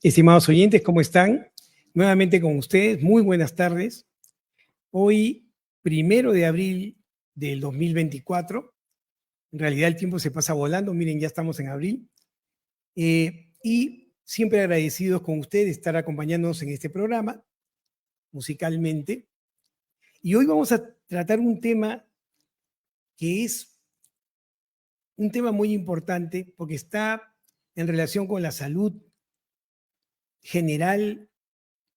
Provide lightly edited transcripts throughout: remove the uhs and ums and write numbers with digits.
Estimados oyentes, ¿cómo están? Nuevamente con ustedes, muy buenas tardes. Hoy, 1 de abril del 2024, en realidad el tiempo se pasa volando, miren, ya estamos en abril, y siempre agradecidos con ustedes de estar acompañándonos en este programa, musicalmente. Y hoy vamos a tratar un tema que es un tema muy importante porque está en relación con la salud general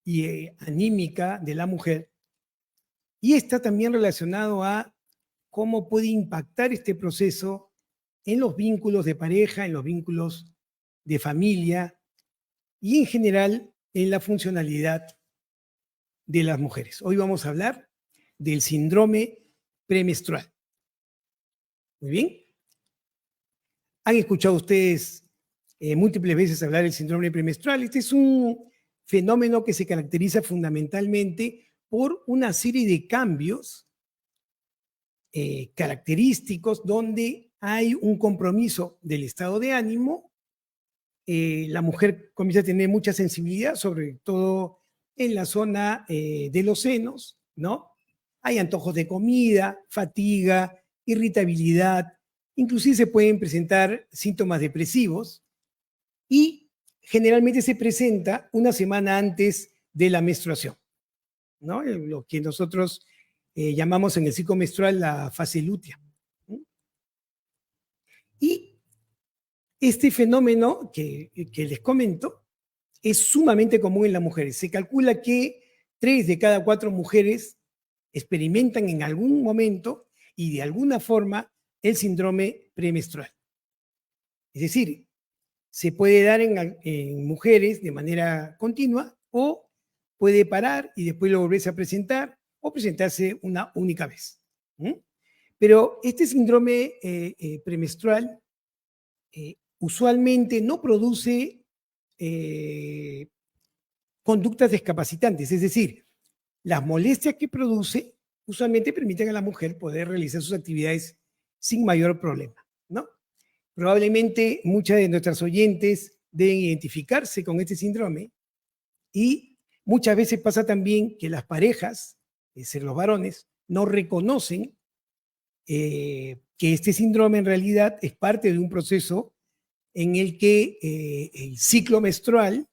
y anímica de la mujer, y está también relacionado a cómo puede impactar este proceso en los vínculos de pareja, en los vínculos de familia y en general en la funcionalidad de las mujeres. Hoy vamos a hablar del síndrome premenstrual. Muy bien. Han escuchado ustedes múltiples veces hablar del síndrome premenstrual. Este es un fenómeno que se caracteriza fundamentalmente por una serie de cambios característicos donde hay un compromiso del estado de ánimo. La mujer comienza a tener mucha sensibilidad, sobre todo en la zona de los senos, ¿no? Hay antojos de comida, fatiga, irritabilidad, inclusive se pueden presentar síntomas depresivos y generalmente se presenta una semana antes de la menstruación, ¿no? Lo que nosotros llamamos en el ciclo menstrual la fase lútea. Y este fenómeno que les comento es sumamente común en las mujeres. Se calcula que 3 de cada 4 mujeres experimentan en algún momento y de alguna forma el síndrome premenstrual. Es decir, se puede dar en mujeres de manera continua o puede parar y después lo volverse a presentar o presentarse una única vez. Pero este síndrome premenstrual usualmente no produce conductas discapacitantes, es decir, las molestias que produce usualmente permiten a la mujer poder realizar sus actividades sin mayor problema, ¿no? Probablemente muchas de nuestras oyentes deben identificarse con este síndrome y muchas veces pasa también que las parejas, es decir, los varones, no reconocen que este síndrome en realidad es parte de un proceso en el que el ciclo menstrual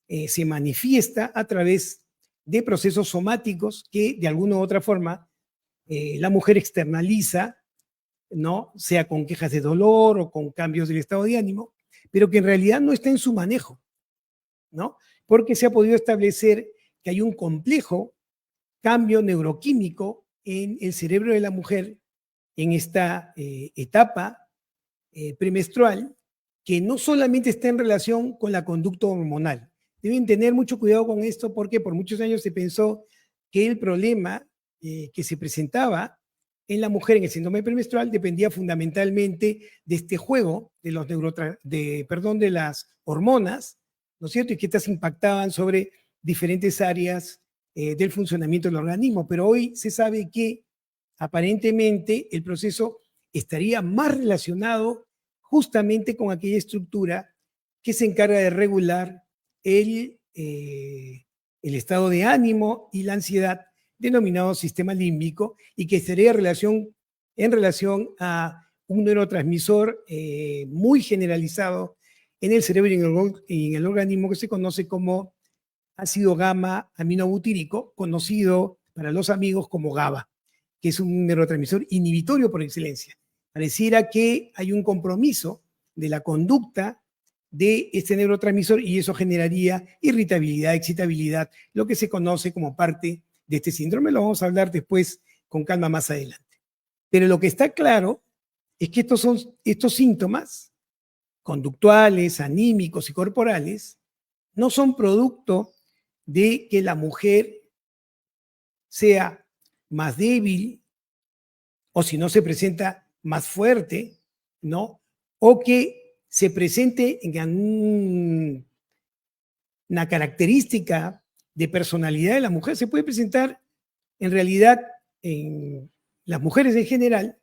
se manifiesta a través de procesos somáticos que de alguna u otra forma la mujer externaliza, ¿no? Sea con quejas de dolor o con cambios del estado de ánimo, pero que en realidad no está en su manejo, ¿no? Porque se ha podido establecer que hay un complejo cambio neuroquímico en el cerebro de la mujer en esta etapa premenstrual, que no solamente está en relación con la conducta hormonal. Deben tener mucho cuidado con esto porque por muchos años se pensó que el problema que se presentaba en la mujer en el síndrome premenstrual dependía fundamentalmente de este juego de los de las hormonas, ¿no es cierto? Y que estas impactaban sobre diferentes áreas del funcionamiento del organismo. Pero hoy se sabe que aparentemente el proceso estaría más relacionado justamente con aquella estructura que se encarga de regular el estado de ánimo y la ansiedad, denominado sistema límbico, y que estaría en relación a un neurotransmisor muy generalizado en el cerebro y en el organismo, que se conoce como ácido gamma aminobutírico, conocido para los amigos como GABA, que es un neurotransmisor inhibitorio por excelencia. Pareciera que hay un compromiso de la conducta de este neurotransmisor y eso generaría irritabilidad, excitabilidad, lo que se conoce como parte de este síndrome. Lo vamos a hablar después con calma más adelante. Pero lo que está claro es que estos síntomas conductuales, anímicos y corporales no son producto de que la mujer sea más débil o si no se presenta más fuerte, ¿no? O que se presente en una característica de personalidad de la mujer. Se puede presentar en realidad en las mujeres en general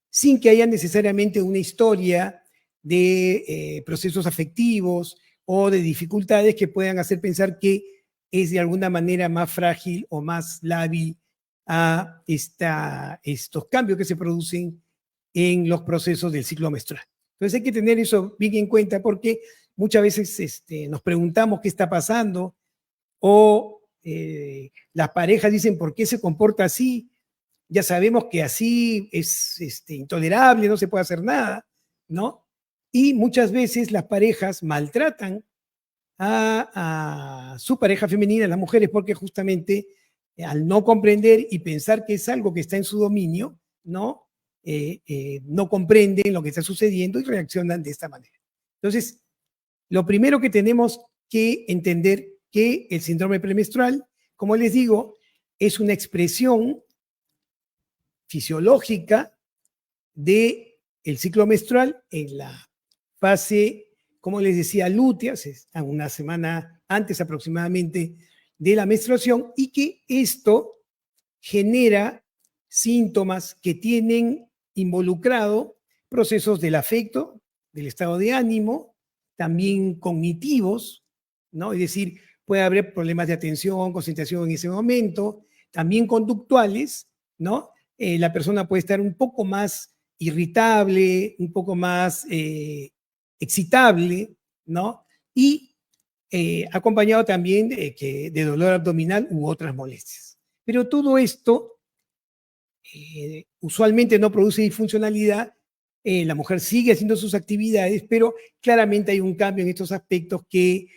sin que haya necesariamente una historia de procesos afectivos o de dificultades que puedan hacer pensar que es de alguna manera más frágil o más lábil a estos cambios que se producen en los procesos del ciclo menstrual. Entonces hay que tener eso bien en cuenta porque muchas veces nos preguntamos qué está pasando o las parejas dicen por qué se comporta así. Ya sabemos que así es intolerable, no se puede hacer nada, ¿no? Y muchas veces las parejas maltratan a su pareja femenina, las mujeres, porque justamente al no comprender y pensar que es algo que está en su dominio, ¿no? No comprenden lo que está sucediendo y reaccionan de esta manera. Entonces, lo primero que tenemos que entender que el síndrome premenstrual, como les digo, es una expresión fisiológica del ciclo menstrual en la fase, como les decía, lútea, a una semana antes aproximadamente de la menstruación, y que esto genera síntomas que tienen involucrado procesos del afecto, del estado de ánimo, también cognitivos, ¿no? Es decir, puede haber problemas de atención, concentración en ese momento, también conductuales, ¿no? La persona puede estar un poco más irritable, un poco más excitable, ¿no? Y acompañado también de dolor abdominal u otras molestias. Pero todo esto usualmente no produce disfuncionalidad, la mujer sigue haciendo sus actividades, pero claramente hay un cambio en estos aspectos que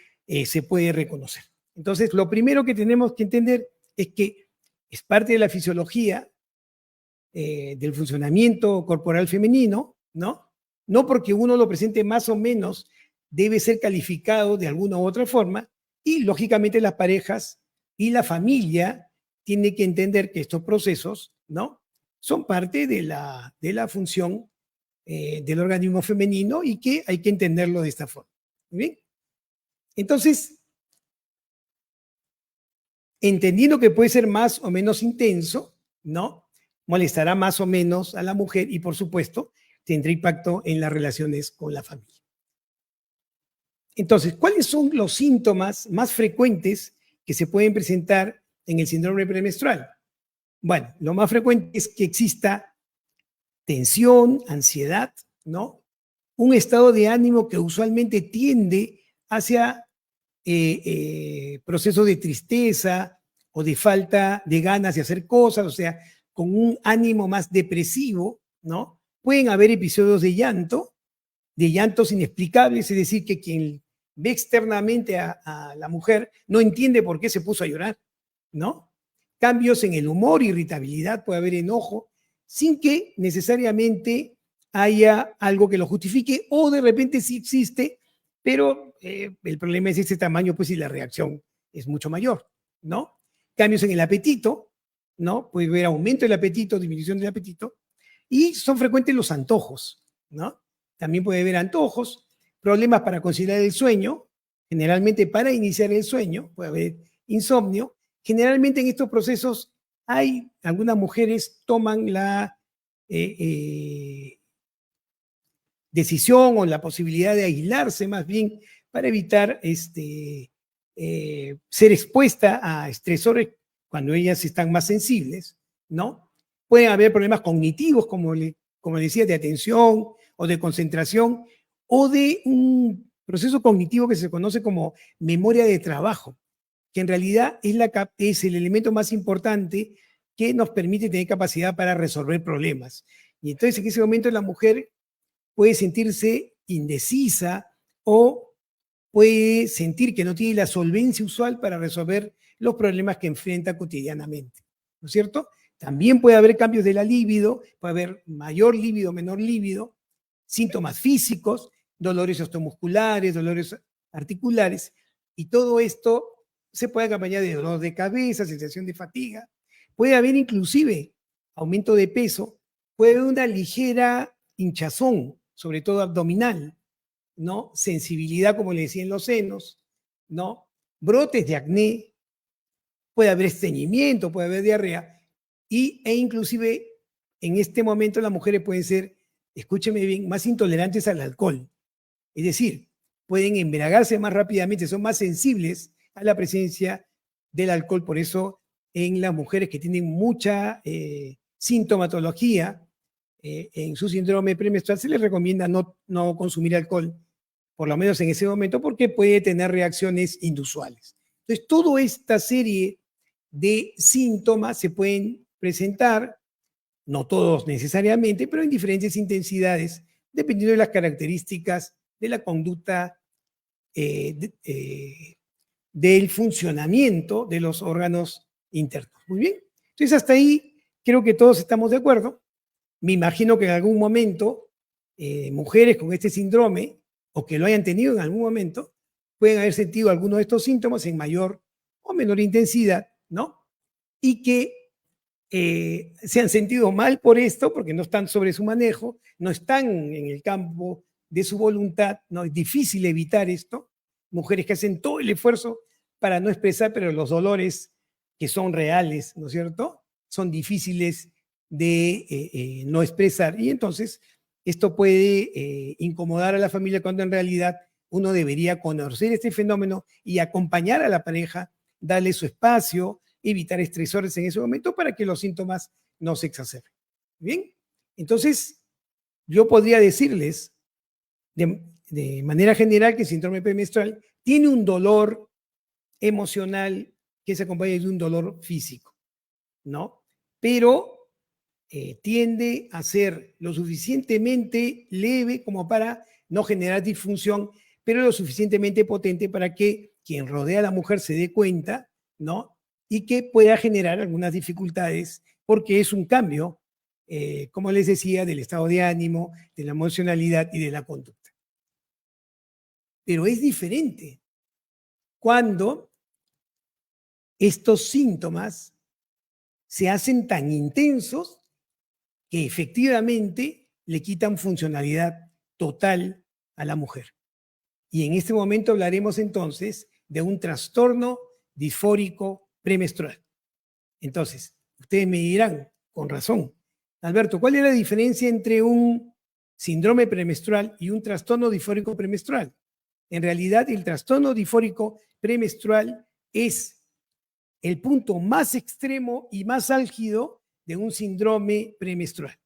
se puede reconocer. Entonces, lo primero que tenemos que entender es que es parte de la fisiología del funcionamiento corporal femenino, ¿no? No porque uno lo presente más o menos debe ser calificado de alguna u otra forma, y lógicamente las parejas y la familia tienen que entender que estos procesos, ¿no? Son parte de la función del organismo femenino y que hay que entenderlo de esta forma. ¿Bien? Entonces, entendiendo que puede ser más o menos intenso, ¿no? Molestará más o menos a la mujer y, por supuesto, tendrá impacto en las relaciones con la familia. Entonces, ¿cuáles son los síntomas más frecuentes que se pueden presentar en el síndrome premenstrual? Bueno, lo más frecuente es que exista tensión, ansiedad, ¿no? Un estado de ánimo que usualmente tiende hacia procesos de tristeza o de falta de ganas de hacer cosas, o sea, con un ánimo más depresivo, ¿no? Pueden haber episodios de llantos inexplicables, es decir, que quien ve externamente a la mujer no entiende por qué se puso a llorar, ¿no? Cambios en el humor, irritabilidad, puede haber enojo, sin que necesariamente haya algo que lo justifique, o de repente sí existe, pero el problema es ese tamaño, pues, y la reacción es mucho mayor, ¿no? Cambios en el apetito, ¿no? Puede haber aumento del apetito, disminución del apetito, y son frecuentes los antojos, ¿no? También puede haber antojos, problemas para conciliar el sueño, generalmente para iniciar el sueño, puede haber insomnio. Generalmente en estos procesos hay, algunas mujeres toman la decisión o la posibilidad de aislarse más bien para evitar ser expuesta a estresores cuando ellas están más sensibles, ¿no? Pueden haber problemas cognitivos, como decía, de atención o de concentración, o de un proceso cognitivo que se conoce como memoria de trabajo, que en realidad es el elemento más importante que nos permite tener capacidad para resolver problemas. Y entonces en ese momento la mujer puede sentirse indecisa o puede sentir que no tiene la solvencia usual para resolver los problemas que enfrenta cotidianamente, ¿no es cierto? También puede haber cambios de la libido, puede haber mayor libido, menor libido, síntomas físicos, dolores osteomusculares, dolores articulares, y todo esto se puede acompañar de dolor de cabeza, sensación de fatiga. Puede haber inclusive aumento de peso, puede haber una ligera hinchazón, sobre todo abdominal, ¿no? Sensibilidad, como le decía, en los senos, ¿no? Brotes de acné, puede haber estreñimiento, puede haber diarrea, e inclusive en este momento las mujeres pueden ser, escúcheme bien, más intolerantes al alcohol. Es decir, pueden embriagarse más rápidamente, son más sensibles a la presencia del alcohol. Por eso en las mujeres que tienen mucha sintomatología en su síndrome premenstrual se les recomienda no consumir alcohol, por lo menos en ese momento, porque puede tener reacciones inusuales. Entonces, toda esta serie de síntomas se pueden presentar, no todos necesariamente, pero en diferentes intensidades, dependiendo de las características de la conducta del funcionamiento de los órganos internos. Muy bien. Entonces, hasta ahí creo que todos estamos de acuerdo. Me imagino que en algún momento mujeres con este síndrome, o que lo hayan tenido en algún momento, pueden haber sentido algunos de estos síntomas en mayor o menor intensidad, ¿no? Y que se han sentido mal por esto, porque no están sobre su manejo, no están en el campo de su voluntad, ¿no? Es difícil evitar esto. Mujeres que hacen todo el esfuerzo para no expresar, pero los dolores que son reales, ¿no es cierto?, son difíciles de no expresar. Y entonces esto puede incomodar a la familia cuando en realidad uno debería conocer este fenómeno y acompañar a la pareja, darle su espacio, evitar estresores en ese momento para que los síntomas no se exacerben. Bien, entonces yo podría decirles de manera general que el síndrome premenstrual tiene un dolor emocional que se acompaña de un dolor físico, ¿no? Pero tiende a ser lo suficientemente leve como para no generar disfunción, pero lo suficientemente potente para que quien rodea a la mujer se dé cuenta, ¿no? Y que pueda generar algunas dificultades, porque es un cambio, como les decía, del estado de ánimo, de la emocionalidad y de la conducta. Pero es diferente cuando estos síntomas se hacen tan intensos que efectivamente le quitan funcionalidad total a la mujer. Y en este momento hablaremos entonces de un trastorno disfórico premenstrual. Entonces, ustedes me dirán, con razón, Alberto, ¿cuál es la diferencia entre un síndrome premenstrual y un trastorno disfórico premenstrual? En realidad, el trastorno disfórico premenstrual es el punto más extremo y más álgido de un síndrome premenstrual.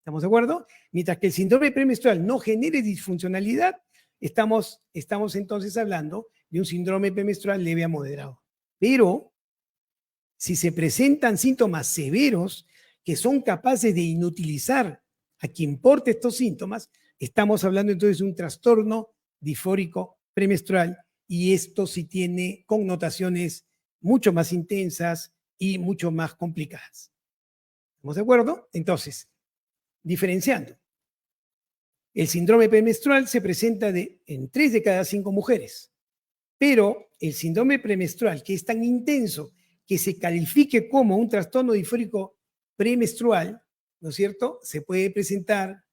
¿Estamos de acuerdo? Mientras que el síndrome premenstrual no genere disfuncionalidad, estamos entonces hablando de un síndrome premenstrual leve a moderado. Pero si se presentan síntomas severos que son capaces de inutilizar a quien porte estos síntomas, estamos hablando entonces de un trastorno disfórico premenstrual, y esto sí tiene connotaciones mucho más intensas y mucho más complicadas. ¿Estamos de acuerdo? Entonces, diferenciando, el síndrome premenstrual se presenta en 3 de cada 5 mujeres, pero el síndrome premenstrual, que es tan intenso que se califique como un trastorno disfórico premenstrual, ¿no es cierto?, se puede presentar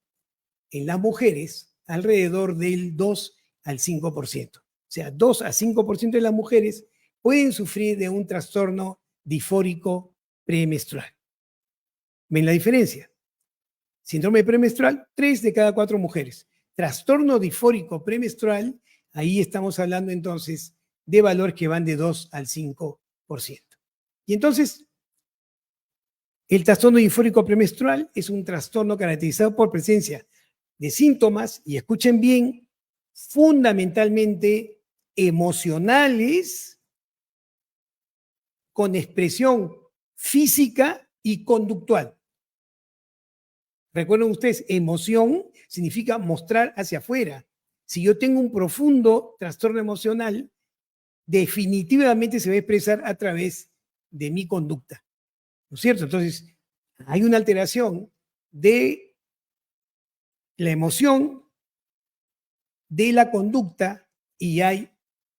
en las mujeres alrededor del 2 al 5%. O sea, 2 a 5% de las mujeres pueden sufrir de un trastorno disfórico premenstrual. ¿Ven la diferencia? Síndrome premenstrual, 3 de cada 4 mujeres. Trastorno disfórico premenstrual, ahí estamos hablando entonces de valores que van de 2 al 5%. Y entonces, el trastorno disfórico premenstrual es un trastorno caracterizado por presencia de síntomas, y escuchen bien, fundamentalmente emocionales, con expresión física y conductual. Recuerden ustedes, emoción significa mostrar hacia afuera. Si yo tengo un profundo trastorno emocional, definitivamente se va a expresar a través de mi conducta, ¿no es cierto? Entonces, hay una alteración de la emoción, de la conducta, y hay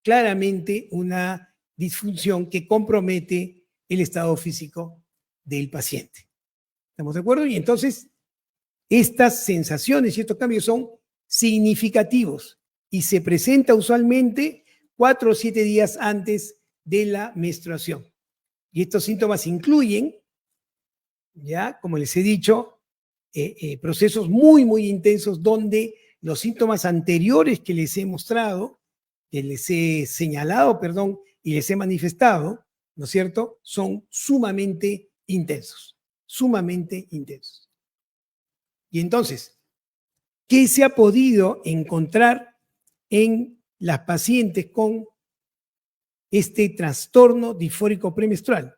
claramente una disfunción que compromete el estado físico del paciente. ¿Estamos de acuerdo? Y entonces, estas sensaciones y estos cambios son significativos y se presenta usualmente 4 o 7 días antes de la menstruación. Y estos síntomas incluyen, ya, como les he dicho, procesos muy, muy intensos donde los síntomas anteriores que les he mostrado, que les he señalado, perdón, y les he manifestado, ¿no es cierto?, son sumamente intensos, sumamente intensos. Y entonces, ¿qué se ha podido encontrar en las pacientes con este trastorno disfórico premenstrual?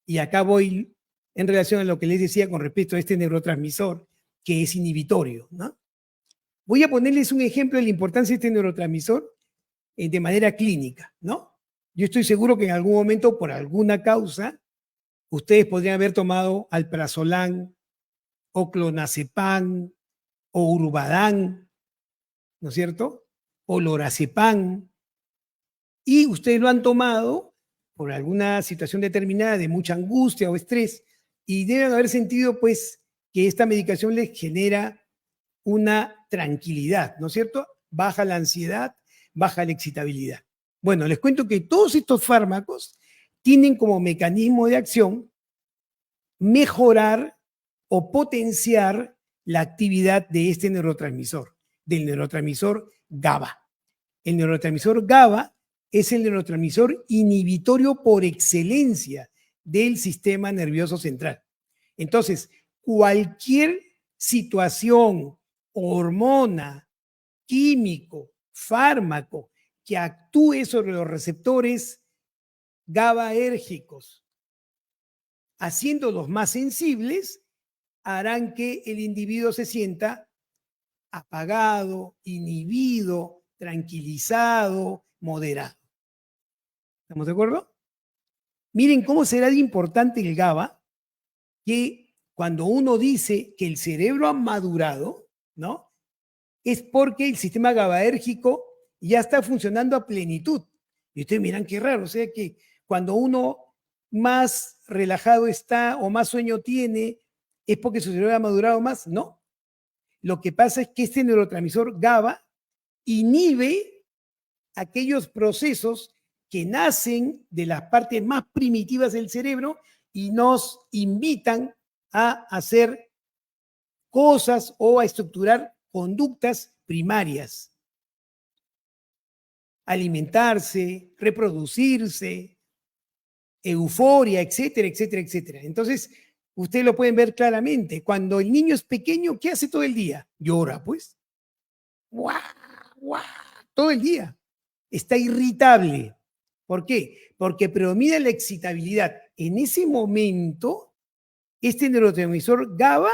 Y acá voy en relación a lo que les decía con respecto a este neurotransmisor que es inhibitorio, ¿no? Voy a ponerles un ejemplo de la importancia de este neurotransmisor de manera clínica, ¿no? Yo estoy seguro que en algún momento, por alguna causa, ustedes podrían haber tomado alprazolam o clonazepam o urbadán, ¿no es cierto? O lorazepam, y ustedes lo han tomado por alguna situación determinada de mucha angustia o estrés, y deben haber sentido, pues, que esta medicación les genera una tranquilidad, ¿no es cierto? Baja la ansiedad, baja la excitabilidad. Bueno, les cuento que todos estos fármacos tienen como mecanismo de acción mejorar o potenciar la actividad de este neurotransmisor, del neurotransmisor GABA. El neurotransmisor GABA es el neurotransmisor inhibitorio por excelencia del sistema nervioso central. Entonces, cualquier situación, hormona, químico, fármaco que actúe sobre los receptores GABAérgicos, haciéndolos más sensibles, harán que el individuo se sienta apagado, inhibido, tranquilizado, moderado. ¿Estamos de acuerdo? Miren cómo será de importante el GABA, que cuando uno dice que el cerebro ha madurado, ¿no? Es porque el sistema GABAérgico ya está funcionando a plenitud. Y ustedes miran qué raro, o sea que cuando uno más relajado está o más sueño tiene, es porque su cerebro ha madurado más. No. Lo que pasa es que este neurotransmisor GABA inhibe aquellos procesos que nacen de las partes más primitivas del cerebro y nos invitan a hacer cosas o a estructurar conductas primarias. Alimentarse, reproducirse, euforia, etcétera, etcétera, etcétera. Entonces, ustedes lo pueden ver claramente. Cuando el niño es pequeño, ¿qué hace todo el día? Llora, pues. ¡Guau! ¡Guau! Todo el día. Está irritable. ¿Por qué? Porque predomina la excitabilidad. En ese momento, este neurotransmisor GABA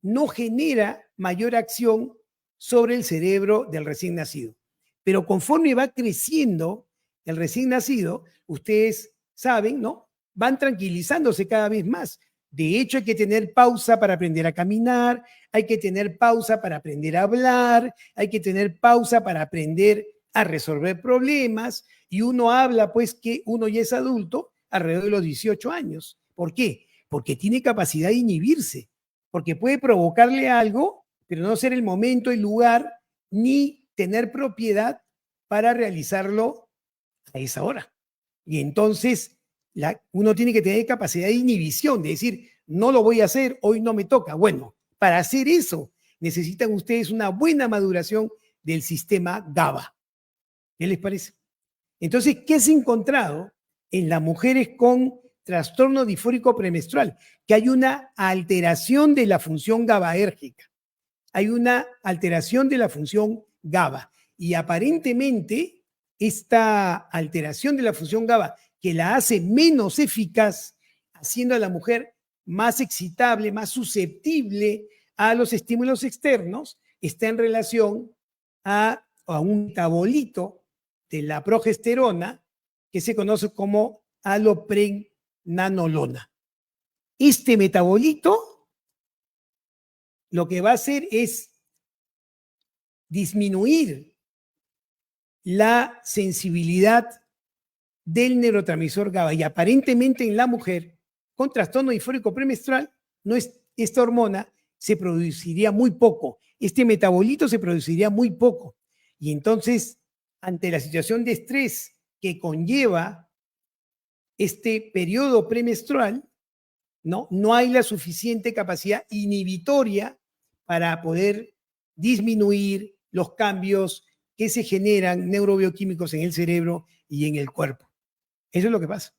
no genera mayor acción sobre el cerebro del recién nacido. Pero conforme va creciendo el recién nacido, ustedes saben, ¿no? Van tranquilizándose cada vez más. De hecho, hay que tener pausa para aprender a caminar, hay que tener pausa para aprender a hablar, hay que tener pausa para aprender a resolver problemas, y uno habla, pues, que uno ya es adulto alrededor de los 18 años. ¿Por qué? Porque tiene capacidad de inhibirse, porque puede provocarle algo, pero no ser el momento, el lugar, ni tener propiedad para realizarlo a esa hora. Y entonces uno tiene que tener capacidad de inhibición, de decir, no lo voy a hacer, hoy no me toca. Bueno, para hacer eso necesitan ustedes una buena maduración del sistema GABA. ¿Qué les parece? Entonces, ¿qué se ha encontrado en las mujeres con trastorno disfórico premenstrual? Que hay una alteración de la función GABAérgica. Hay una alteración de la función GABA. Y aparentemente, esta alteración de la función GABA, que la hace menos eficaz, haciendo a la mujer más excitable, más susceptible a los estímulos externos, está en relación a un metabolito de la progesterona que se conoce como alopregnanolona. Este metabolito lo que va a hacer es disminuir la sensibilidad del neurotransmisor GABA, y aparentemente en la mujer con trastorno disfórico premenstrual esta hormona se produciría muy poco, este metabolito se produciría muy poco, y entonces ante la situación de estrés que conlleva este periodo premenstrual, no hay la suficiente capacidad inhibitoria para poder disminuir los cambios que se generan neurobioquímicos en el cerebro y en el cuerpo. Eso es lo que pasa.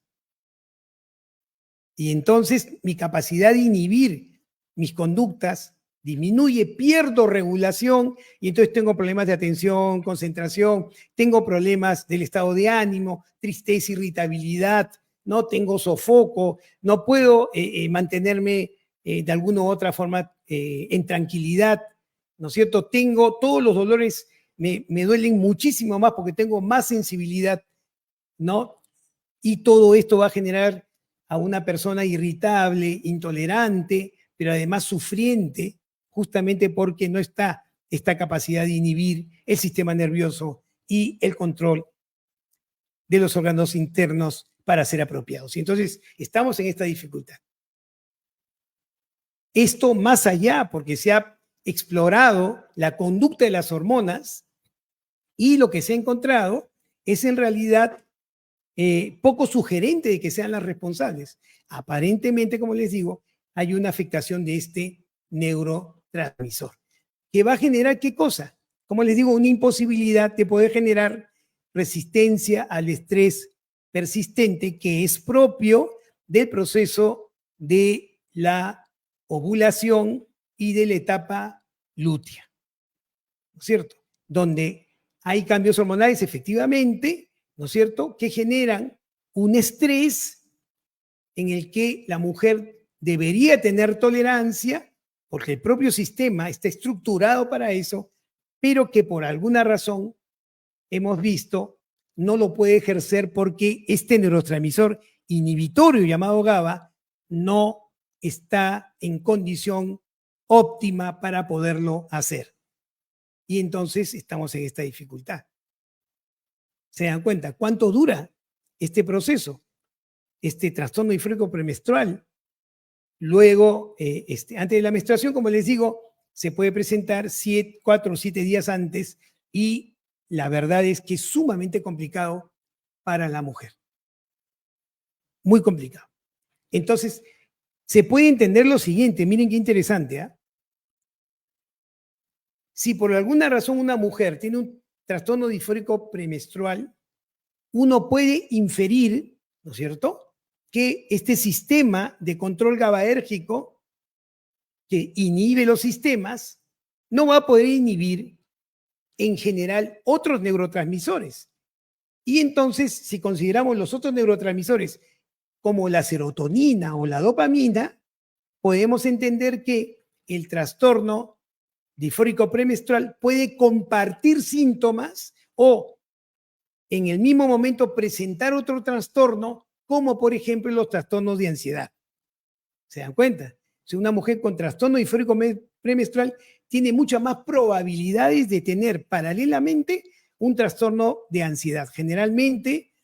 Y entonces mi capacidad de inhibir mis conductas disminuye, pierdo regulación y entonces tengo problemas de atención, concentración, tengo problemas del estado de ánimo, tristeza, irritabilidad, no tengo sofoco, no puedo mantenerme de alguna u otra forma en tranquilidad, ¿no es cierto? Tengo todos los dolores, me duelen muchísimo más porque tengo más sensibilidad, ¿no? Y todo esto va a generar a una persona irritable, intolerante, pero además sufriente, justamente porque no está esta capacidad de inhibir el sistema nervioso y el control de los órganos internos para ser apropiados. Y entonces estamos en esta dificultad. Esto más allá, porque se ha explorado la conducta de las hormonas y lo que se ha encontrado es en realidad poco sugerente de que sean las responsables. Aparentemente, como les digo, hay una afectación de este neurotransmisor, que va a generar ¿qué cosa? Como les digo, una imposibilidad de poder generar resistencia al estrés persistente que es propio del proceso de la ovulación y de la etapa lútea, ¿no es cierto? Donde hay cambios hormonales efectivamente, ¿no es cierto?, que generan un estrés en el que la mujer debería tener tolerancia, porque el propio sistema está estructurado para eso, pero que por alguna razón hemos visto no lo puede ejercer porque este neurotransmisor inhibitorio llamado GABA no está en condición óptima para poderlo hacer. Y entonces estamos en esta dificultad. ¿Se dan cuenta cuánto dura este proceso? Este trastorno disfórico premenstrual. Luego, antes de la menstruación, como les digo, se puede presentar 4 o 7 días antes y la verdad es que es sumamente complicado para la mujer. Muy complicado. Entonces, se puede entender lo siguiente, miren qué interesante, ¿eh? Si por alguna razón una mujer tiene un trastorno disfórico premenstrual, uno puede inferir, ¿no es cierto?, que este sistema de control GABAérgico que inhibe los sistemas no va a poder inhibir en general otros neurotransmisores. Y entonces, si consideramos los otros neurotransmisores como la serotonina o la dopamina, podemos entender que el trastorno disfórico premenstrual puede compartir síntomas o en el mismo momento presentar otro trastorno, como por ejemplo los trastornos de ansiedad. ¿Se dan cuenta? Si una mujer con trastorno disfórico premenstrual tiene muchas más probabilidades de tener paralelamente un trastorno de ansiedad. Generalmente,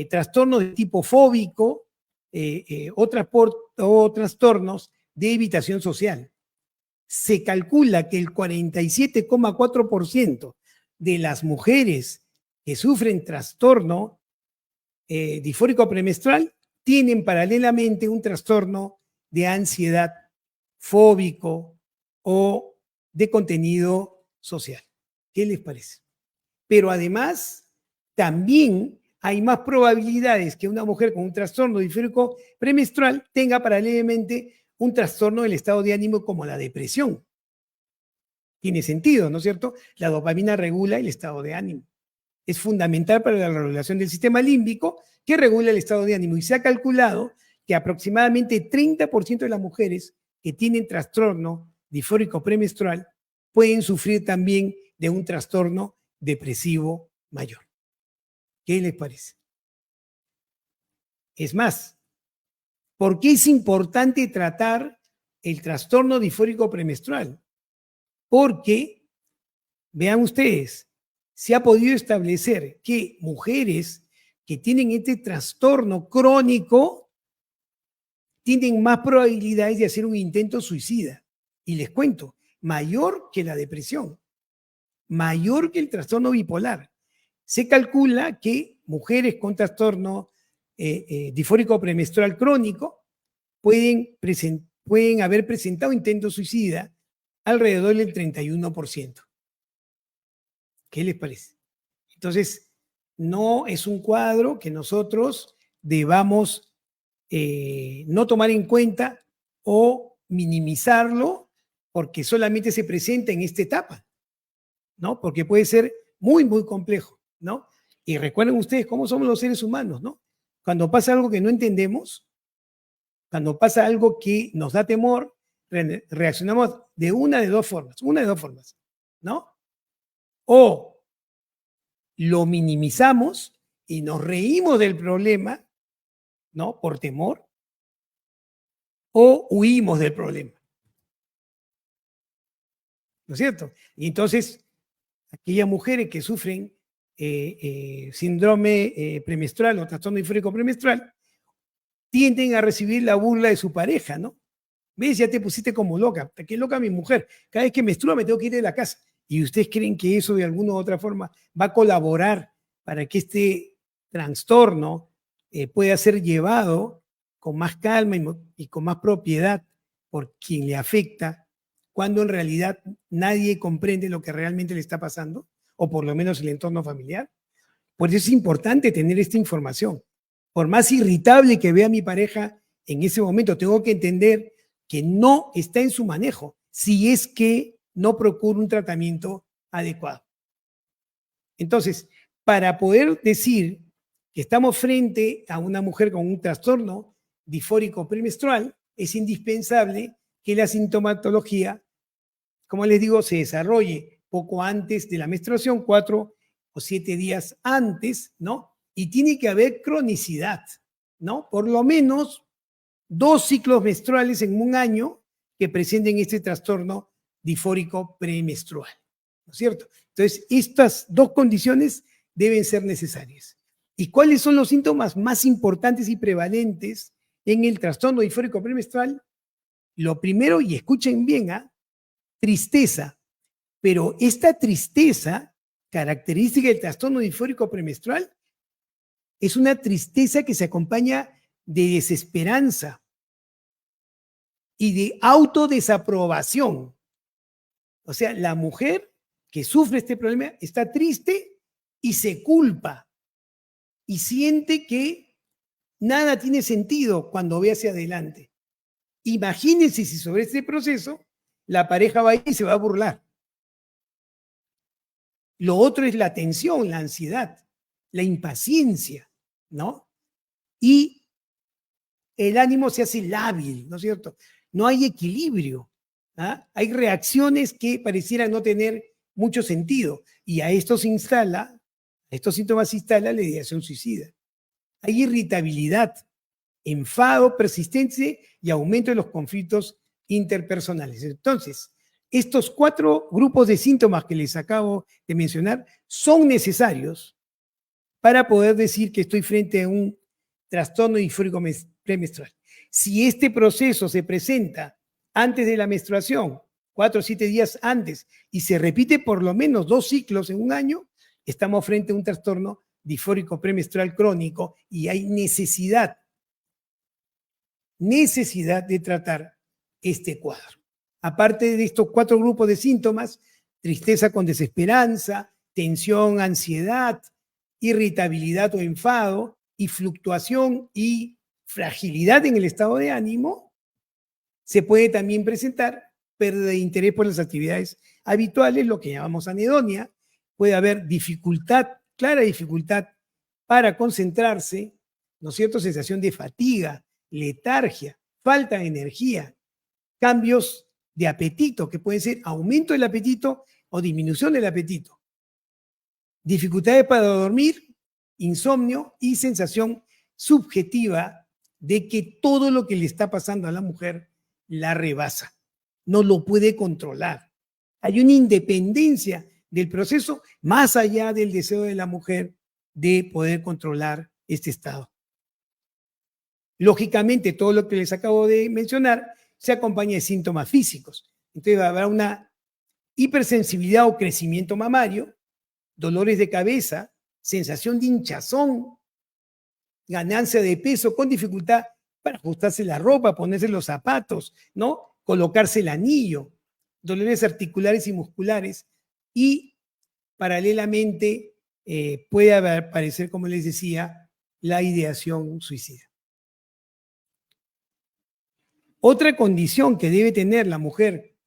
trastornos de tipo fóbico o trastornos de evitación social. Se calcula que el 47,4% de las mujeres que sufren trastorno disfórico premenstrual tienen paralelamente un trastorno de ansiedad fóbico o de contenido social. ¿Qué les parece? Pero además, también hay más probabilidades que una mujer con un trastorno disfórico premenstrual tenga paralelamente un trastorno del estado de ánimo como la depresión. Tiene sentido, ¿no es cierto? La dopamina regula el estado de ánimo. Es fundamental para la regulación del sistema límbico que regula el estado de ánimo. Y se ha calculado que aproximadamente 30% de las mujeres que tienen trastorno disfórico premenstrual pueden sufrir también de un trastorno depresivo mayor. ¿Qué les parece? Es más, ¿por qué es importante tratar el trastorno disfórico premenstrual? Porque, vean ustedes, se ha podido establecer que mujeres que tienen este trastorno crónico tienen más probabilidades de hacer un intento suicida. Y les cuento, mayor que la depresión, mayor que el trastorno bipolar. Se calcula que mujeres con trastorno disfórico premenstrual crónico pueden haber presentado intento suicida alrededor del 31%. ¿Qué les parece? Entonces, no es un cuadro que nosotros debamos no tomar en cuenta o minimizarlo porque solamente se presenta en esta etapa, ¿no? Porque puede ser muy, muy complejo, ¿no? Y recuerden ustedes cómo somos los seres humanos, ¿no? Cuando pasa algo que no entendemos, cuando pasa algo que nos da temor, reaccionamos de una de dos formas, ¿no? O lo minimizamos y nos reímos del problema, ¿no? Por temor, o huimos del problema, ¿no es cierto? Y entonces, aquellas mujeres que sufren síndrome premenstrual o trastorno disfórico premenstrual tienden a recibir la burla de su pareja, ¿no? ¿Ves? Ya te pusiste como loca. ¿Qué loca mi mujer? Cada vez que menstrua me tengo que ir de la casa. ¿Y ustedes creen que eso de alguna u otra forma va a colaborar para que este trastorno pueda ser llevado con más calma y con más propiedad por quien le afecta, cuando en realidad nadie comprende lo que realmente le está pasando, o por lo menos el entorno familiar? Por eso es importante tener esta información. Por más irritable que vea mi pareja en ese momento, tengo que entender que no está en su manejo si es que no procura un tratamiento adecuado. Entonces, para poder decir que estamos frente a una mujer con un trastorno disfórico premenstrual, es indispensable que la sintomatología, como les digo, se desarrolle poco antes de la menstruación, 4 o 7 días antes, ¿no? Y tiene que haber cronicidad, ¿no? Por lo menos 2 ciclos menstruales en un año que presenten este trastorno disfórico premenstrual, ¿no es cierto? Entonces, estas dos condiciones deben ser necesarias. ¿Y cuáles son los síntomas más importantes y prevalentes en el trastorno disfórico premenstrual? Lo primero, y escuchen bien, tristeza. Pero esta tristeza, característica del trastorno disfórico premenstrual, es una tristeza que se acompaña de desesperanza y de autodesaprobación. O sea, la mujer que sufre este problema está triste y se culpa y siente que nada tiene sentido cuando ve hacia adelante. Imagínense si sobre este proceso la pareja va a ir y se va a burlar. Lo otro es la tensión, la ansiedad, la impaciencia, ¿no? Y el ánimo se hace lábil, ¿no es cierto? No hay equilibrio. Hay reacciones que parecieran no tener mucho sentido. Y a estos síntomas se instala la ideación suicida. Hay irritabilidad, enfado, persistencia y aumento de los conflictos interpersonales. Entonces, estos 4 grupos de síntomas que les acabo de mencionar son necesarios para poder decir que estoy frente a un trastorno disfórico premenstrual. Si este proceso se presenta antes de la menstruación, 4 o 7 días antes, y se repite por lo menos 2 ciclos en un año, estamos frente a un trastorno disfórico premenstrual crónico y hay necesidad de tratar este cuadro. Aparte de estos 4 grupos de síntomas, tristeza con desesperanza, tensión, ansiedad, irritabilidad o enfado y fluctuación y fragilidad en el estado de ánimo, se puede también presentar pérdida de interés por las actividades habituales, lo que llamamos anedonia. Puede haber dificultad, clara dificultad para concentrarse, ¿no es cierto? Sensación de fatiga, letargia, falta de energía, cambios de apetito, que pueden ser aumento del apetito o disminución del apetito, dificultades para dormir, insomnio y sensación subjetiva de que todo lo que le está pasando a la mujer la rebasa, no lo puede controlar. Hay una independencia del proceso más allá del deseo de la mujer de poder controlar este estado. Lógicamente, todo lo que les acabo de mencionar se acompaña de síntomas físicos. Entonces habrá una hipersensibilidad o crecimiento mamario, dolores de cabeza, sensación de hinchazón, ganancia de peso con dificultad para ajustarse la ropa, ponerse los zapatos, ¿no? Colocarse el anillo, dolores articulares y musculares y paralelamente puede aparecer, como les decía, la ideación suicida. Otra condición que debe tener la mujer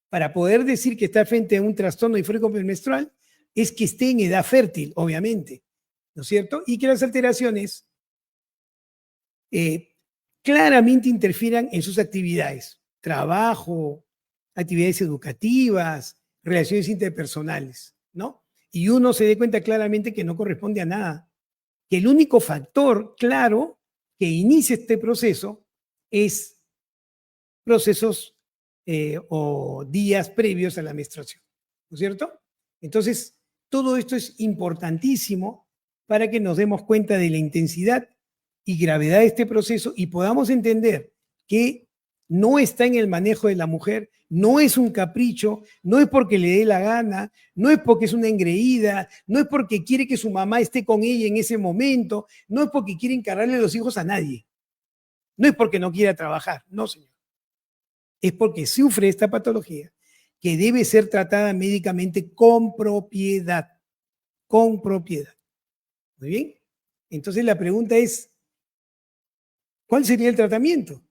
para poder decir que está frente a un trastorno disfórico premenstrual es que esté en edad fértil, obviamente, ¿no es cierto? Y que las alteraciones claramente interfieran en sus actividades, trabajo, actividades educativas, relaciones interpersonales, ¿no? Y uno se dé cuenta claramente que no corresponde a nada, que el único factor claro que inicia este proceso es procesos o días previos a la menstruación, ¿no es cierto? Entonces, todo esto es importantísimo para que nos demos cuenta de la intensidad y gravedad de este proceso y podamos entender que no está en el manejo de la mujer, no es un capricho, no es porque le dé la gana, no es porque es una engreída, no es porque quiere que su mamá esté con ella en ese momento, no es porque quiere encargarle los hijos a nadie, no es porque no quiera trabajar, no, señor. Es porque sufre esta patología que debe ser tratada médicamente con propiedad, con propiedad. Muy bien. Entonces la pregunta es, ¿cuál sería el tratamiento?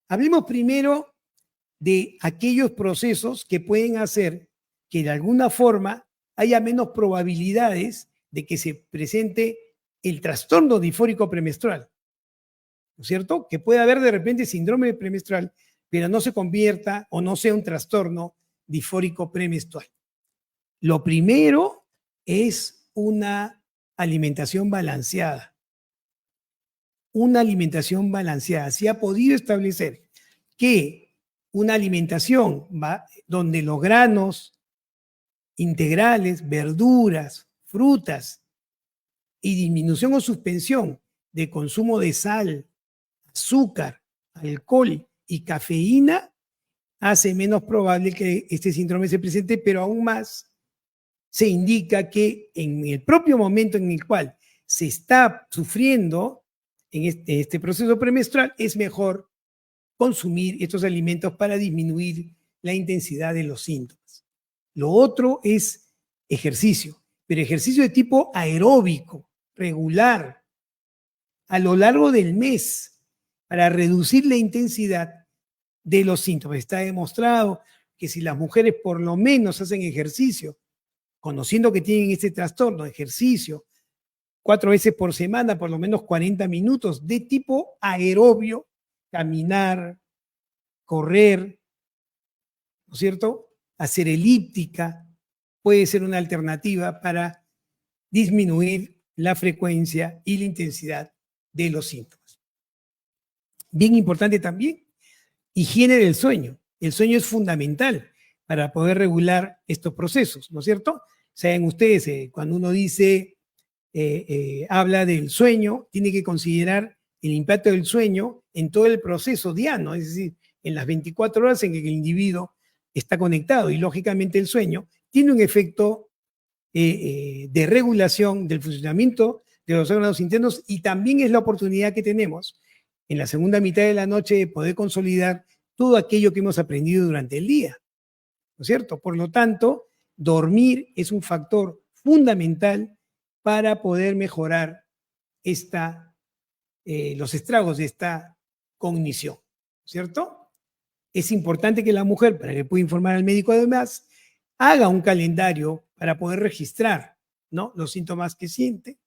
Hablemos primero de aquellos procesos que pueden hacer que de alguna forma haya menos probabilidades de que se presente el trastorno disfórico premenstrual, ¿no es cierto? Que puede haber de repente síndrome premenstrual, pero no se convierta o no sea un trastorno disfórico premenstrual. Lo primero es una alimentación balanceada. Una alimentación balanceada. Se ha podido establecer que una alimentación donde los granos integrales, verduras, frutas y disminución o suspensión de consumo de sal, azúcar, alcohol y cafeína hace menos probable que este síndrome se presente, pero aún más se indica que en el propio momento en el cual se está sufriendo en este proceso premenstrual, es mejor consumir estos alimentos para disminuir la intensidad de los síntomas. Lo otro es ejercicio, pero ejercicio de tipo aeróbico, regular, a lo largo del mes, para reducir la intensidad de los síntomas. Está demostrado que si las mujeres por lo menos hacen ejercicio, conociendo que tienen este trastorno, ejercicio, 4 veces por semana, por lo menos 40 minutos, de tipo aerobio, caminar, correr, ¿no es cierto? Hacer elíptica, puede ser una alternativa para disminuir la frecuencia y la intensidad de los síntomas. Bien importante también, higiene del sueño. El sueño es fundamental para poder regular estos procesos, ¿no es cierto? Saben ustedes, cuando uno dice, habla del sueño, tiene que considerar el impacto del sueño en todo el proceso diano, es decir, en las 24 horas en que el individuo está conectado. Y lógicamente el sueño tiene un efecto de regulación del funcionamiento de los órganos internos y también es la oportunidad que tenemos en la segunda mitad de la noche de poder consolidar todo aquello que hemos aprendido durante el día, ¿no es cierto? Por lo tanto, dormir es un factor fundamental para poder mejorar los estragos de esta cognición, ¿cierto? Es importante que la mujer, para que pueda informar al médico además, haga un calendario para poder registrar, ¿no?, los síntomas que siente,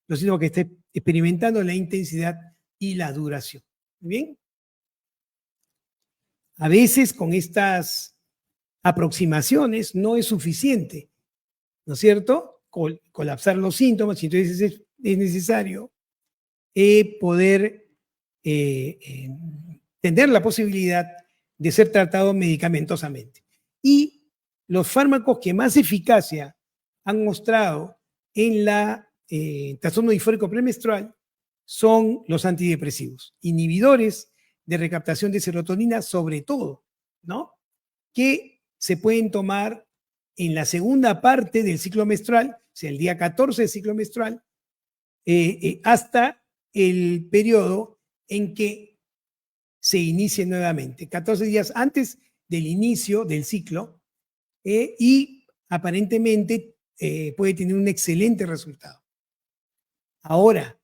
los síntomas que esté experimentando, la intensidad y la duración. ¿Bien? A veces con estas aproximaciones no es suficiente, ¿no es cierto? Colapsar los síntomas, y entonces es necesario poder tener la posibilidad de ser tratado medicamentosamente. Y los fármacos que más eficacia han mostrado en la trastorno disfórico premenstrual son los antidepresivos, inhibidores de recaptación de serotonina sobre todo, ¿no?, que se pueden tomar en la segunda parte del ciclo menstrual, o sea, el día 14 del ciclo menstrual, hasta el periodo en que se inicie nuevamente, 14 días antes del inicio del ciclo y aparentemente puede tener un excelente resultado. Ahora,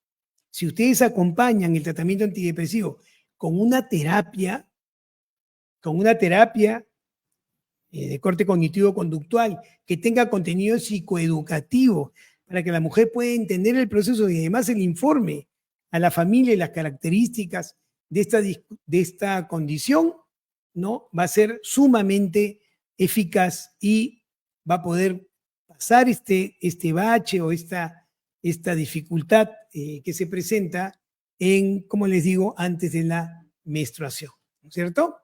si ustedes acompañan el tratamiento antidepresivo con una terapia de corte cognitivo-conductual, que tenga contenido psicoeducativo, para que la mujer pueda entender el proceso y además el informe a la familia y las características de esta condición, ¿no? Va a ser sumamente eficaz y va a poder pasar este bache o esta dificultad que se presenta como les digo, antes de la menstruación, ¿no es cierto?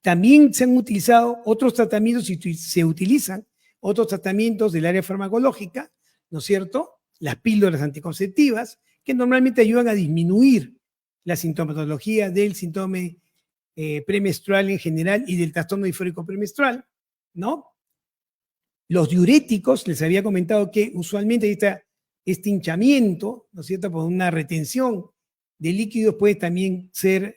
También se han utilizado otros tratamientos y se utilizan otros tratamientos del área farmacológica, ¿no es cierto? Las píldoras anticonceptivas, que normalmente ayudan a disminuir la sintomatología del síndrome premenstrual en general y del trastorno disfórico premenstrual, ¿no? Los diuréticos, les había comentado que usualmente este hinchamiento, ¿no es cierto?, por una retención de líquidos puede también ser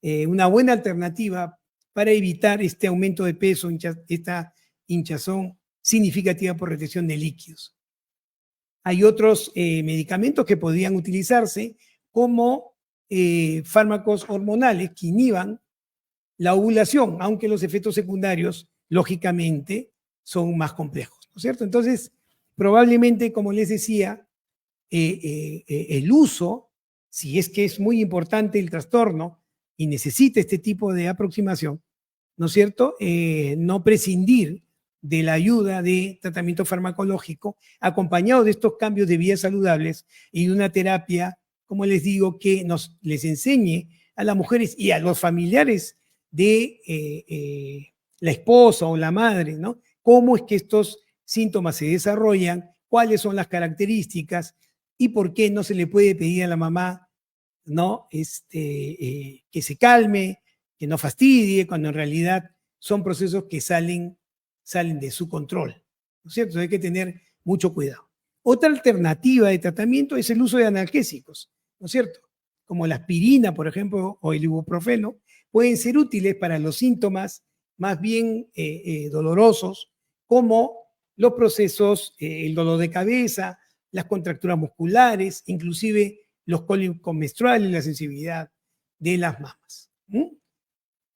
una buena alternativa para evitar este aumento de peso, esta hinchazón significativa por retención de líquidos. Hay otros medicamentos que podrían utilizarse como fármacos hormonales que inhiban la ovulación, aunque los efectos secundarios, lógicamente, son más complejos, ¿no es cierto? Entonces, probablemente, como les decía, el uso, si es que es muy importante el trastorno y necesita este tipo de aproximación, ¿no es cierto? No prescindir de la ayuda de tratamiento farmacológico acompañado de estos cambios de vías saludables y de una terapia, como les digo, que les enseñe a las mujeres y a los familiares de la esposa o la madre, ¿no? Cómo es que estos síntomas se desarrollan, cuáles son las características y por qué no se le puede pedir a la mamá, ¿no? Que se calme, que no fastidie, cuando en realidad son procesos que salen de su control, ¿no es cierto? Hay que tener mucho cuidado. Otra alternativa de tratamiento es el uso de analgésicos, ¿no es cierto? Como la aspirina, por ejemplo, o el ibuprofeno, pueden ser útiles para los síntomas más bien dolorosos, como los procesos, el dolor de cabeza, las contracturas musculares, inclusive los cólicos menstruales, la sensibilidad de las mamas.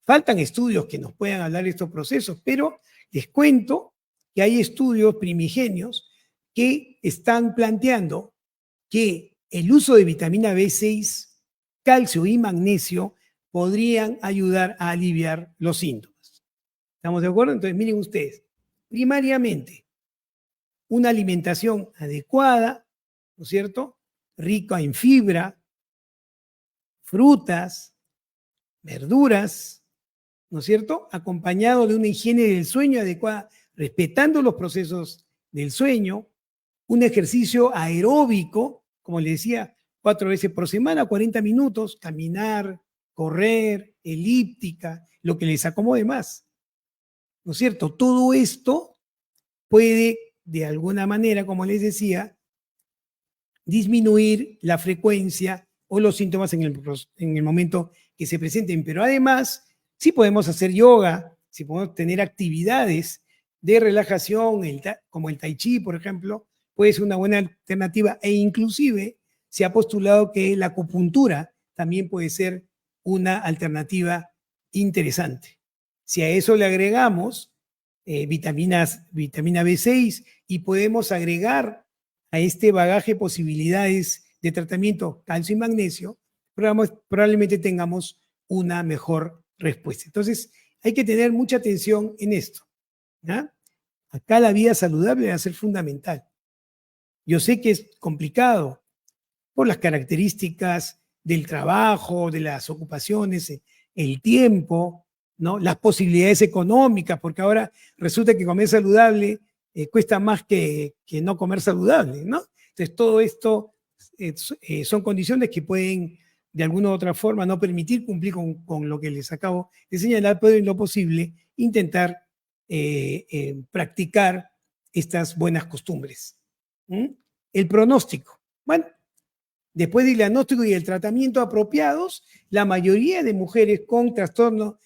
Faltan estudios que nos puedan hablar de estos procesos, pero les cuento que hay estudios primigenios que están planteando que el uso de vitamina B6, calcio y magnesio podrían ayudar a aliviar los síntomas. ¿Estamos de acuerdo? Entonces, miren ustedes, primariamente, una alimentación adecuada, ¿no es cierto?, rica en fibra, frutas, verduras, ¿no es cierto?, acompañado de una higiene del sueño adecuada, respetando los procesos del sueño, un ejercicio aeróbico, como les decía, 4 veces por semana, 40 minutos, caminar, correr, elíptica, lo que les acomode más, ¿no es cierto? Todo esto puede, de alguna manera, como les decía, disminuir la frecuencia o los síntomas en el momento que se presenten. Pero además, sí podemos hacer yoga, sí podemos tener actividades de relajación, como el tai chi, por ejemplo, puede ser una buena alternativa e inclusive se ha postulado que la acupuntura también puede ser una alternativa interesante. Si a eso le agregamos vitamina B6 y podemos agregar a este bagaje posibilidades de tratamiento calcio y magnesio, probablemente tengamos una mejor respuesta. Entonces, hay que tener mucha atención en esto, ¿no? Acá la vida saludable va a ser fundamental. Yo sé que es complicado por las características del trabajo, de las ocupaciones, el tiempo, ¿no?, las posibilidades económicas, porque ahora resulta que comer saludable cuesta más que no comer saludable, ¿no? Entonces, todo esto son condiciones que pueden, de alguna u otra forma, no permitir cumplir con lo que les acabo de señalar, pero en lo posible intentar practicar estas buenas costumbres. El pronóstico. Bueno, después del diagnóstico y el tratamiento apropiados, la mayoría de mujeres con trastorno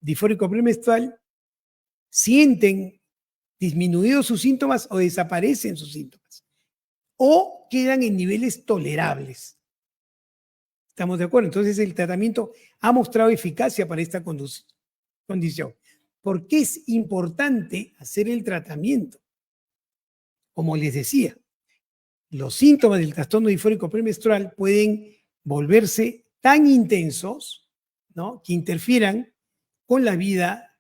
disfórico premenstrual sienten disminuidos sus síntomas o desaparecen sus síntomas, o quedan en niveles tolerables. ¿Estamos de acuerdo? Entonces el tratamiento ha mostrado eficacia para esta condición. ¿Por qué es importante hacer el tratamiento? Como les decía, los síntomas del trastorno disfórico premenstrual pueden volverse tan intensos, ¿no?, que interfieran con la vida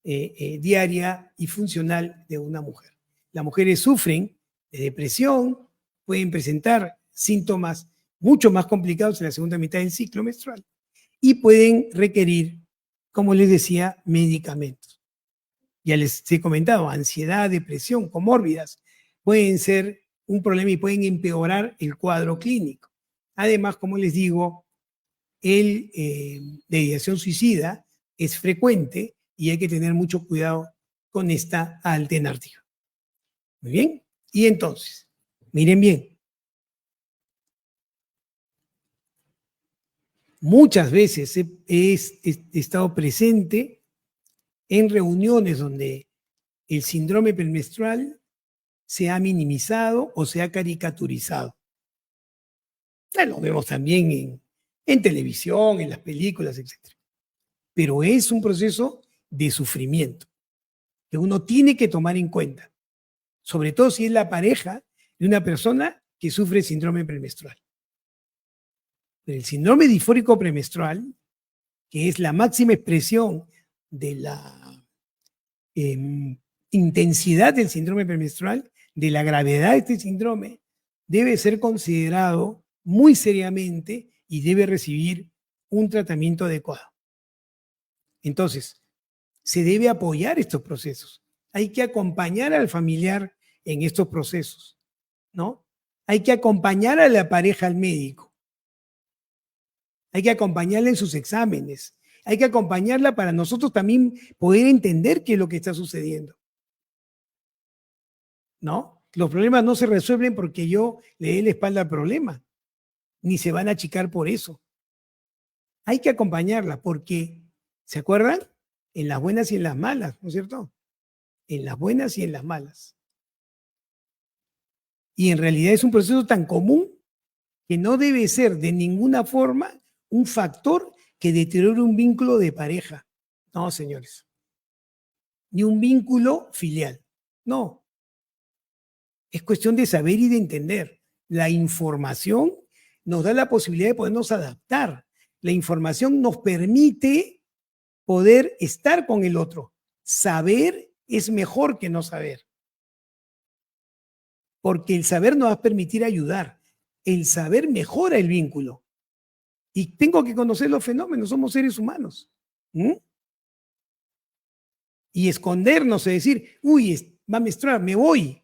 diaria y funcional de una mujer. Las mujeres sufren de depresión, pueden presentar síntomas mucho más complicados en la segunda mitad del ciclo menstrual y pueden requerir, como les decía, medicamentos. Ya les he comentado, ansiedad, depresión, comórbidas pueden ser un problema y pueden empeorar el cuadro clínico. Además, como les digo, la ideación suicida es frecuente y hay que tener mucho cuidado con esta alternativa. Muy bien. Y entonces, miren bien. Muchas veces he estado presente en reuniones donde el síndrome premenstrual se ha minimizado o se ha caricaturizado. Lo vemos también en televisión, en las películas, etc. Pero es un proceso de sufrimiento que uno tiene que tomar en cuenta, sobre todo si es la pareja de una persona que sufre síndrome premenstrual. El síndrome disfórico premenstrual, que es la máxima expresión de la intensidad del síndrome premenstrual, de la gravedad de este síndrome, debe ser considerado muy seriamente y debe recibir un tratamiento adecuado. Entonces, se debe apoyar estos procesos. Hay que acompañar al familiar en estos procesos, ¿no? Hay que acompañar a la pareja al médico. Hay que acompañarla en sus exámenes. Hay que acompañarla para nosotros también poder entender qué es lo que está sucediendo, ¿no? Los problemas no se resuelven porque yo le dé la espalda al problema, ni se van a achicar por eso. Hay que acompañarla porque, ¿se acuerdan? En las buenas y en las malas, ¿no es cierto? En las buenas y en las malas. Y en realidad es un proceso tan común que no debe ser de ninguna forma un factor que deteriore un vínculo de pareja. No, señores. Ni un vínculo filial. No. Es cuestión de saber y de entender. La información nos da la posibilidad de podernos adaptar. La información nos permite poder estar con el otro. Saber es mejor que no saber. Porque el saber nos va a permitir ayudar. El saber mejora el vínculo. Y tengo que conocer los fenómenos, somos seres humanos. Y escondernos, es decir, uy, va a menstruar, me voy.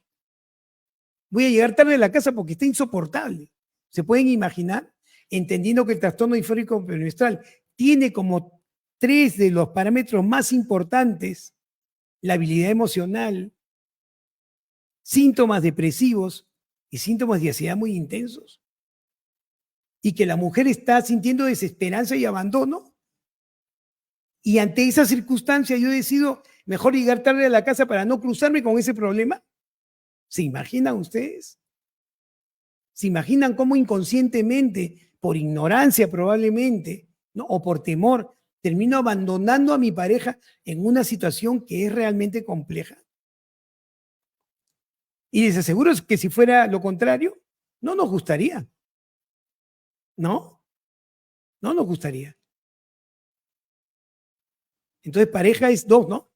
Voy a llegar tarde a la casa porque está insoportable. ¿Se pueden imaginar? Entendiendo que el trastorno disfórico premenstrual tiene como 3 de los parámetros más importantes: la habilidad emocional, síntomas depresivos y síntomas de ansiedad muy intensos. Y que la mujer está sintiendo desesperanza y abandono. Y ante esa circunstancia yo decido mejor llegar tarde a la casa para no cruzarme con ese problema. ¿Se imaginan ustedes? ¿Se imaginan cómo inconscientemente, por ignorancia probablemente, ¿no?, o por temor, termino abandonando a mi pareja en una situación que es realmente compleja? Y les aseguro que si fuera lo contrario, no nos gustaría. ¿No? No nos gustaría. Entonces, pareja es 2, ¿no?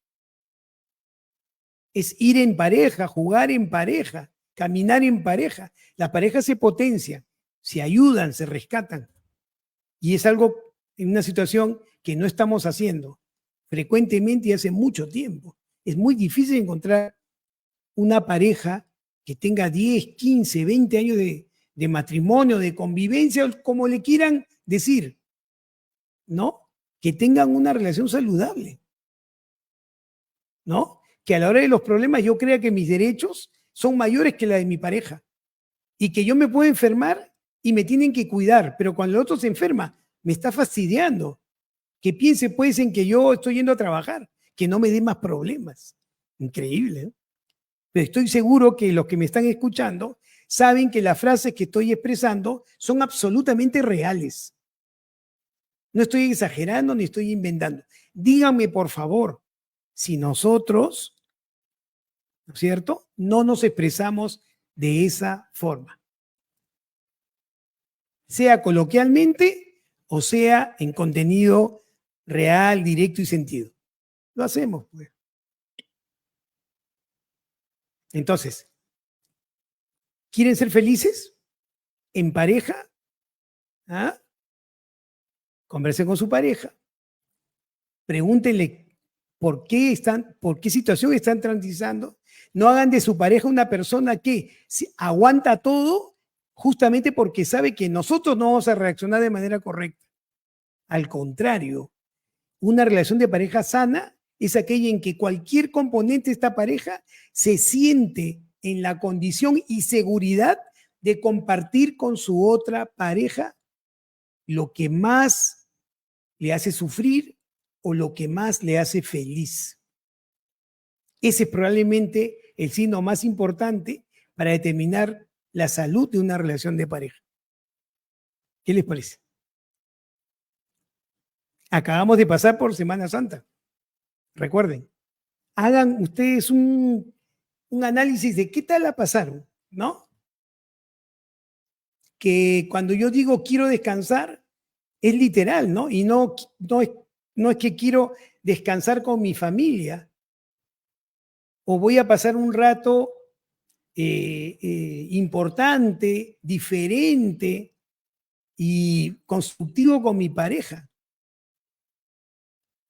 Es ir en pareja, jugar en pareja, caminar en pareja. Las parejas se potencian, se ayudan, se rescatan. Y es algo en una situación que no estamos haciendo frecuentemente y hace mucho tiempo. Es muy difícil encontrar una pareja que tenga 10, 15, 20 años de matrimonio, de convivencia, como le quieran decir, ¿no? Que tengan una relación saludable, ¿no? Que a la hora de los problemas yo crea que mis derechos son mayores que la de mi pareja y que yo me puedo enfermar y me tienen que cuidar, pero cuando el otro se enferma, me está fastidiando. Que piense pues en que yo estoy yendo a trabajar, que no me dé más problemas. Increíble, ¿eh? Pero estoy seguro que los que me están escuchando saben que las frases que estoy expresando son absolutamente reales. No estoy exagerando ni estoy inventando. Díganme, por favor, si nosotros, ¿no es cierto?, no nos expresamos de esa forma. Sea coloquialmente o sea en contenido real, directo y sentido. Lo hacemos, pues. Entonces, ¿quieren ser felices? ¿En pareja? ¿Ah? Conversen con su pareja. Pregúntenle por qué situación están transitando. No hagan de su pareja una persona que aguanta todo justamente porque sabe que nosotros no vamos a reaccionar de manera correcta. Al contrario, una relación de pareja sana es aquella en que cualquier componente de esta pareja se siente en la condición y seguridad de compartir con su otra pareja lo que más le hace sufrir o lo que más le hace feliz. Ese es probablemente el signo más importante para determinar la salud de una relación de pareja. ¿Qué les parece? Acabamos de pasar por Semana Santa. Recuerden, hagan ustedes un análisis de qué tal la pasaron, ¿no? Que cuando yo digo quiero descansar, es literal, ¿no? Y no es que quiero descansar con mi familia o voy a pasar un rato importante, diferente y constructivo con mi pareja.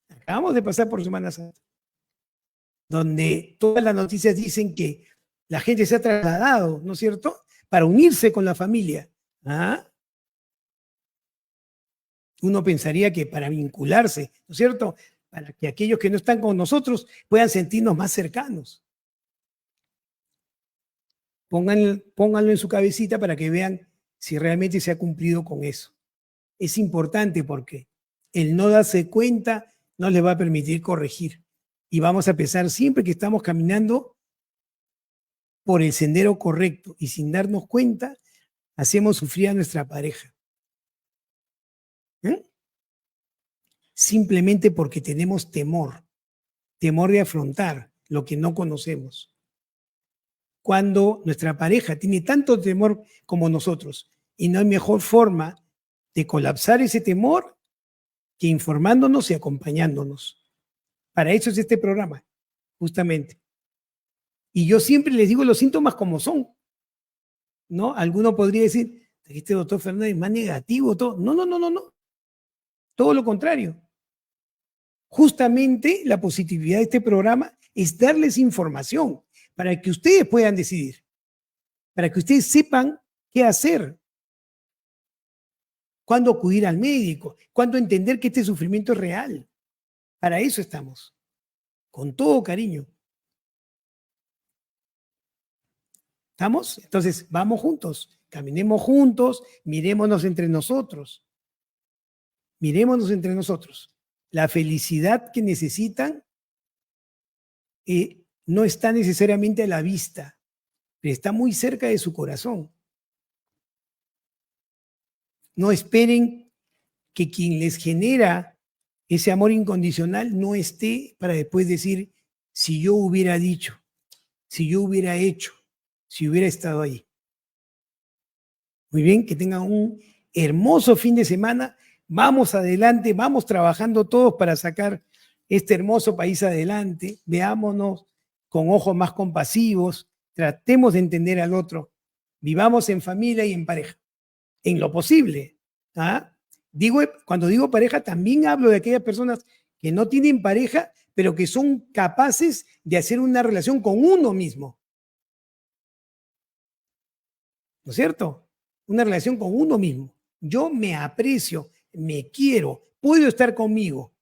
Acabamos de pasar por Semana Santa, donde todas las noticias dicen que la gente se ha trasladado, ¿no es cierto?, para unirse con la familia. ¿Ah? Uno pensaría que para vincularse, ¿no es cierto?, para que aquellos que no están con nosotros puedan sentirnos más cercanos. Pónganlo en su cabecita para que vean si realmente se ha cumplido con eso. Es importante porque el no darse cuenta no les va a permitir corregir. Y vamos a pensar siempre que estamos caminando por el sendero correcto y sin darnos cuenta hacemos sufrir a nuestra pareja. ¿Eh? Simplemente porque tenemos temor de afrontar lo que no conocemos. Cuando nuestra pareja tiene tanto temor como nosotros y no hay mejor forma de colapsar ese temor que informándonos y acompañándonos. Para eso es este programa, justamente. Y yo siempre les digo los síntomas como son, ¿no? Alguno podría decir, este doctor Fernández es más negativo, todo. No, no, no, no, no. Todo lo contrario. Justamente la positividad de este programa es darles información para que ustedes puedan decidir, para que ustedes sepan qué hacer, cuándo acudir al médico, cuándo entender que este sufrimiento es real. Para eso estamos, con todo cariño. ¿Estamos? Entonces, vamos juntos, caminemos juntos, mirémonos entre nosotros. Mirémonos entre nosotros. La felicidad que necesitan no está necesariamente a la vista, pero está muy cerca de su corazón. No esperen que quien les genera ese amor incondicional no esté para después decir, si yo hubiera dicho, si yo hubiera hecho, si hubiera estado ahí. Muy bien, que tengan un hermoso fin de semana. Vamos adelante, vamos trabajando todos para sacar este hermoso país adelante. Veámonos con ojos más compasivos, tratemos de entender al otro. Vivamos en familia y en pareja, en lo posible. ¿Ah? Cuando digo pareja, también hablo de aquellas personas que no tienen pareja, pero que son capaces de hacer una relación con uno mismo. ¿No es cierto? Una relación con uno mismo. Yo me aprecio, me quiero, puedo estar conmigo,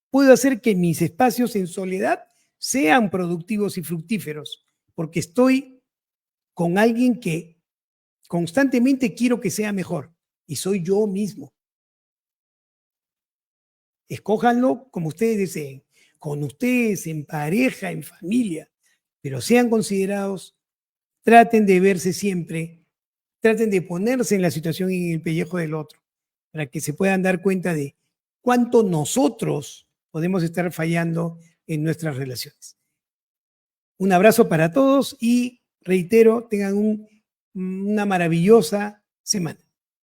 puedo hacer que mis espacios en soledad sean productivos y fructíferos, porque estoy con alguien que constantemente quiero que sea mejor y soy yo mismo. Escójanlo como ustedes deseen. con ustedes, en pareja, en familia, pero sean considerados, traten de verse siempre, traten de ponerse en la situación y en el pellejo del otro, para que se puedan dar cuenta de cuánto nosotros podemos estar fallando en nuestras relaciones. Un abrazo para todos y reitero, tengan una maravillosa semana.